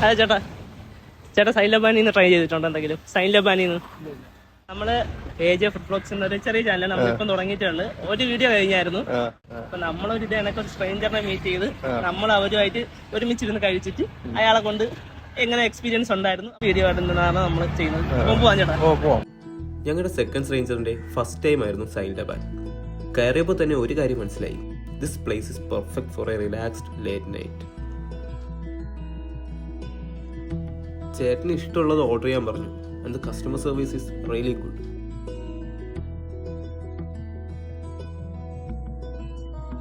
അതെ ചേട്ടാ sign ലബാനിന്ന് try ചെയ്തിട്ടുണ്ടോ എന്തെങ്കിലും? സൈൻ ലബാനിന്ന് നമ്മള് AJ ഫുഡ് വ്ലോഗ്സ് എന്നൊരു ചെറിയ ചാനൽ നമ്മളിപ്പം തുടങ്ങിയിട്ടുണ്ട്. ഒരു വീഡിയോ കഴിഞ്ഞായിരുന്നു. അപ്പൊ നമ്മളൊരു ഇത് എനക്ക് ഒരു സ്ട്രേഞ്ചറിനെ മീറ്റ് ചെയ്ത് നമ്മൾ അവരുമായിട്ട് ഒരുമിച്ചിരുന്ന് കഴിച്ചിട്ട് അയാളെ കൊണ്ട് എങ്ങനെ എക്സ്പീരിയൻസ് ഉണ്ടായിരുന്നു വീഡിയോ ആയിട്ടാണ് നമ്മൾ ചെയ്യുന്നത്. പോവാൻ ചേട്ടാ. ഞങ്ങളുടെ സെക്കൻഡ് സ്ട്രേഞ്ചറിന്റെ ഫസ്റ്റ് ടൈം ആയിരുന്നു സൈൻ ലബാൻ. കയറിയപ്പോൾ തന്നെ ഒരു കാര്യം മനസ്സിലായി. This place is perfect for A relaxed late night. ചേട്ടന് ഇഷ്ടമുള്ളത് ഓർഡർ ചെയ്യാൻ പറഞ്ഞു. And the customer service is really good.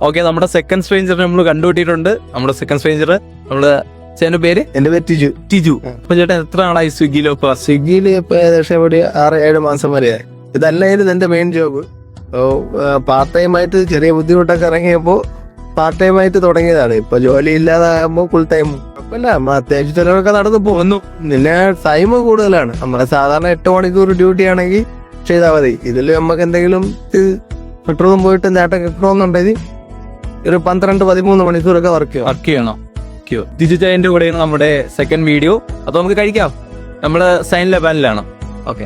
Okay, നമ്മുടെ സെക്കൻഡ് സ്ട്രേഞ്ചർ നമ്മൾ കണ്ടുപിട്ടിട്ടുണ്ട്. നമ്മുടെ സെക്കൻഡ് സ്ട്രേഞ്ചർ നമ്മള് ചേട്ടന്റെ പേര്? എന്റെ പേര് ടിജു. അപ്പൊ ചേട്ടൻ എത്ര നാളായി സ്വിഗ്ഗിയിലോ? സ്വിഗ്ഗിയില് ഇപ്പൊ ഏകദേശം ഒരു 6-7 മാസം വരെയായി. ഇതല്ലായിരുന്നു എന്റെ മെയിൻ ജോബ്. പാർട്ട് ടൈം ആയിട്ട് ചെറിയ ബുദ്ധിമുട്ടൊക്കെ ഇറങ്ങിയപ്പോ പാർട്ട് ടൈം ആയിട്ട് തുടങ്ങിയതാണ്. ഇപ്പൊ ജോലി ഇല്ലാതാകുമ്പോ ഫുൾ ടൈം. അപ്പല്ല, അത്യാവശ്യം ചിലവരൊക്കെ നടന്നു പോകുന്നു. പിന്നെ ടൈം കൂടുതലാണ്. നമ്മളെ സാധാരണ 8 മണിക്കൂർ ഡ്യൂട്ടി ആണെങ്കിൽ ചെയ്താൽ മതി. ഇതിൽ നമുക്ക് എന്തെങ്കിലും പെട്രോളും പോയിട്ട് നേട്ടം കിട്ടണമെന്നുണ്ടെങ്കിൽ ഒരു 12-13 മണിക്കൂറൊക്കെ വർക്ക് ചെയ്യണം. ജിജു ചായന്റെ കൂടെയാണ് നമ്മുടെ സെക്കൻഡ് വീഡിയോ. അപ്പൊ നമുക്ക് കഴിക്കാം. നമ്മള് സൈൻ ലബാനിലാണ്. ഓക്കെ,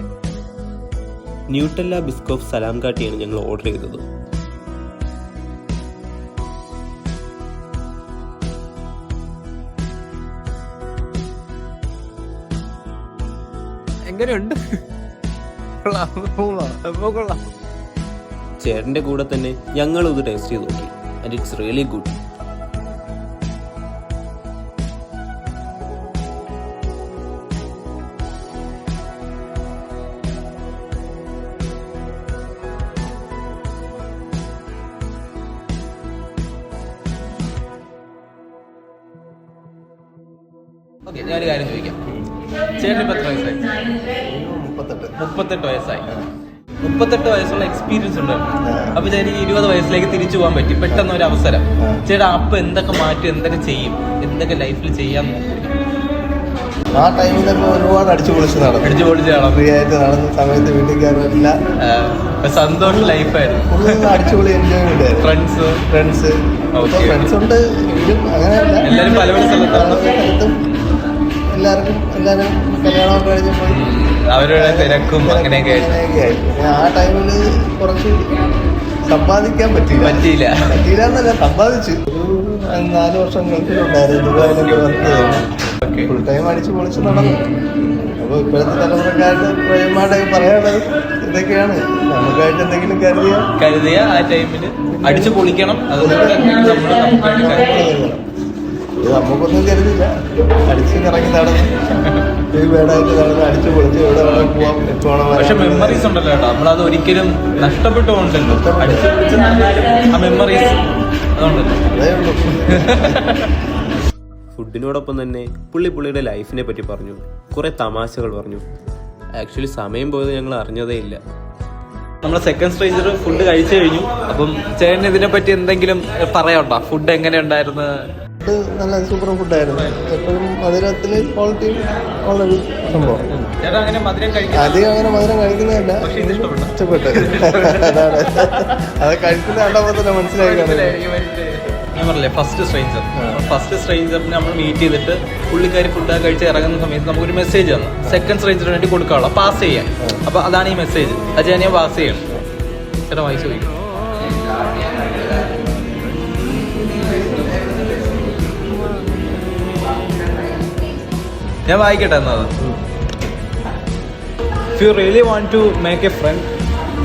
ന്യൂട്ടെല്ല ബിസ്കോഫ് സലാം കാട്ടിയാണ് ഞങ്ങൾ ഓർഡർ ചെയ്തത്. എങ്ങനെയുണ്ട്? ചേട്ടന്റെ കൂടെ തന്നെ ഞങ്ങൾ ഇത് ടേസ്റ്റ് ചെയ്ത് നോക്കി. And it's really good. Okay, ഞാനൊരു കാര്യം ചോദിക്കാം. ചേട്ടന് ഇപ്പൊ എത്ര വയസ്സായി? 38 വയസ്സായി. 38 വയസ്സുള്ള എക്സ്പീരിയൻസ് ഉണ്ടായിരുന്നു. അപ്പൊ ചേട്ടൻ 20 വയസ്സിലേക്ക് തിരിച്ചു പോകാൻ പറ്റി പെട്ടെന്ന് ഒരു അവസരം. ചേട്ടാ അപ്പൊ എന്തൊക്കെ മാറ്റി, എന്തൊക്കെ ചെയ്യും, എന്തൊക്കെ ലൈഫിൽ ചെയ്യാൻ നോക്കും? ആ ടൈമിലൊക്കെ ഒരുപാട് അടിച്ചു പൊളിച്ച് ഫ്രീ ആയിട്ട് നടന്ന സമയത്ത് വീട്ടിൽ കയറില്ല. സന്തോഷ ലൈഫായിരുന്നു. അടിച്ചുപൊളി എൻജോയ്മെന്റ് ആയിരുന്നു. ഫ്രണ്ട്സ് ഉണ്ട്. അങ്ങനെയല്ല, എല്ലാരും പല പല സ്ഥലത്തും എല്ലാവരും കല്യാണം കഴിഞ്ഞപ്പോൾ അവരുടെ തിരക്കും അങ്ങനെയൊക്കെ ആയി. ആ ടൈമില് കുറച്ച് സമ്പാദിക്കാൻ പറ്റിയില്ല എന്നല്ല, സമ്പാദിച്ചു. ഒരു 4 വർഷം ഗൾഫിലുണ്ടായിരുന്നു. ദുബായിലൊക്കെ വർക്ക് ചെയ്തു. ഫുൾ ടൈം അടിച്ചു പൊളിച്ച് നടന്നു. അപ്പൊ ഇപ്പോഴത്തെ തലമുറക്കാരുടെ പ്രേമമായിട്ടൊക്കെ പറയാനുള്ളത് ഇതൊക്കെയാണ്. നമുക്കായിട്ട് എന്തെങ്കിലും കരുതിയ ആ ടൈമില് അടിച്ചു പൊളിക്കണം. നമുക്കൊന്നും കരുതില്ല. അടിച്ച് ഇറങ്ങി നടന്ന് വീടായിട്ട് നടന്ന് അടിച്ചു പൊളിച്ച് എവിടെ വേണം പോവാം, എപ്പോഴും. പക്ഷെ മെമ്മറീസ് ഉണ്ടല്ലോ കേട്ടോ, നമ്മളത് ഒരിക്കലും നഷ്ടപ്പെട്ടു പോകണ്ടല്ലോ. അടിച്ചു പൊളിച്ച് ആ മെമ്മറീസ് അതുകൊണ്ടല്ലോ. അതേ ഉള്ളൂ. ഫുഡിനോടൊപ്പം തന്നെ പുള്ളിയുടെ ലൈഫിനെ പറ്റി പറഞ്ഞു. കുറെ തമാശകൾ പറഞ്ഞു. ആക്ച്വലി സമയം പോയത് ഞങ്ങൾ അറിഞ്ഞതേ ഇല്ല. നമ്മളെ സെക്കൻഡ് സ്ട്രേഞ്ചർ ഫുഡ് കഴിച്ചു കഴിഞ്ഞു. അപ്പം ചേട്ടൻ ഇതിനെ പറ്റി എന്തെങ്കിലും പറയാണ്ടോ? ഫുഡ് എങ്ങനെ ഉണ്ടായിരുന്നു? ഫുഡ് നല്ല സൂപ്പർ ഫുഡായിരുന്നു. എപ്പോഴും മധുരത്തില് ക്വാളിറ്റി ഉള്ളൊരു സംഭവം. അധികം അങ്ങനെ മധുരം കഴിക്കുന്നതല്ല, ഇഷ്ടപ്പെട്ടു. അതാണ് അത് കഴിക്കുന്ന കണ്ടപ്പോൾ തന്നെ മനസ്സിലായി. ഞാൻ പറഞ്ഞില്ലേ ഫസ്റ്റ് സ്ട്രേഞ്ചറിനെ നമ്മൾ മീറ്റ് ചെയ്തിട്ട് പുള്ളിക്കാരി ഫുഡ് കഴിച്ച് ഇറങ്ങുന്ന സമയത്ത് നമുക്കൊരു മെസ്സേജ് തന്നു. സെക്കൻഡ് സ്ട്രേഞ്ചറിന് വേണ്ടി കൊടുക്കാനുള്ള പാസ് ചെയ്യാൻ. അപ്പൊ അതാണ് ഈ മെസ്സേജ്. അത് ഞാൻ പാസ് ചെയ്യണം. ചേട്ടാ വായിച്ചു ചോദിക്കും. ഞാൻ വായിക്കട്ടെ എന്നത്. If you really want to make a friend,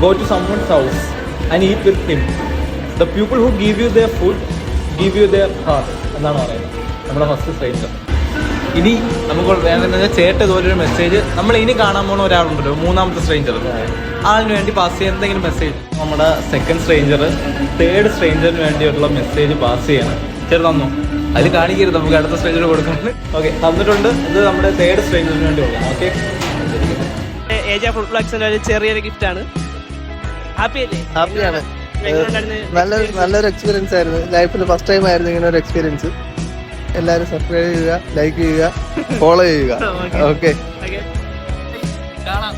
go to someone's house and eat with him. The people who give you their food give you their heart എന്നാണ് പറയുന്നത് നമ്മുടെ ഫസ്റ്റ് സ്ട്രേഞ്ചർ. ഇനി നമുക്ക് വേണ്ടത് ചേട്ടൻ ഇതുപോലൊരു മെസ്സേജ് നമ്മൾ ഇനി കാണാൻ പോകുന്ന ഒരാളുണ്ടല്ലോ, മൂന്നാമത്തെ സ്ട്രേഞ്ചർ, ആളിന് വേണ്ടി പാസ് ചെയ്യാൻ എന്തെങ്കിലും മെസ്സേജ്. നമ്മുടെ സെക്കൻഡ് സ്ട്രേഞ്ചർ തേർഡ് സ്ട്രേഞ്ചറിന് വേണ്ടിയിട്ടുള്ള മെസ്സേജ് പാസ് ചെയ്യണം. ചേട്ടൻ തന്നു. അതിൽ കാണിക്കരുത്, നമുക്ക് അടുത്ത സ്ട്രേഞ്ചറിന് കൊടുക്കണം. ഓക്കെ, തന്നിട്ടുണ്ട്. ഇത് നമ്മുടെ തേർഡ് സ്ട്രേഞ്ചറിന് വേണ്ടി കൊടുക്കണം. ഓക്കെ, AJ ഫുഡ് വ്ലോഗ്സിന്റെ ഒരു ചെറിയൊരു ഗിഫ്റ്റ് ആണ്. ഹാപ്പിയാണ്. നല്ലൊരു എക്സ്പീരിയൻസ് ആയിരുന്നു. ലൈഫിൽ ഫസ്റ്റ് ടൈം ആയിരുന്നു ഇങ്ങനെ ഒരു എക്സ്പീരിയൻസ്. എല്ലാവരും സബ്സ്ക്രൈബ് ചെയ്യുക, ലൈക്ക് ചെയ്യുക, ഫോളോ ചെയ്യുക. ഓക്കെ, കാണാം.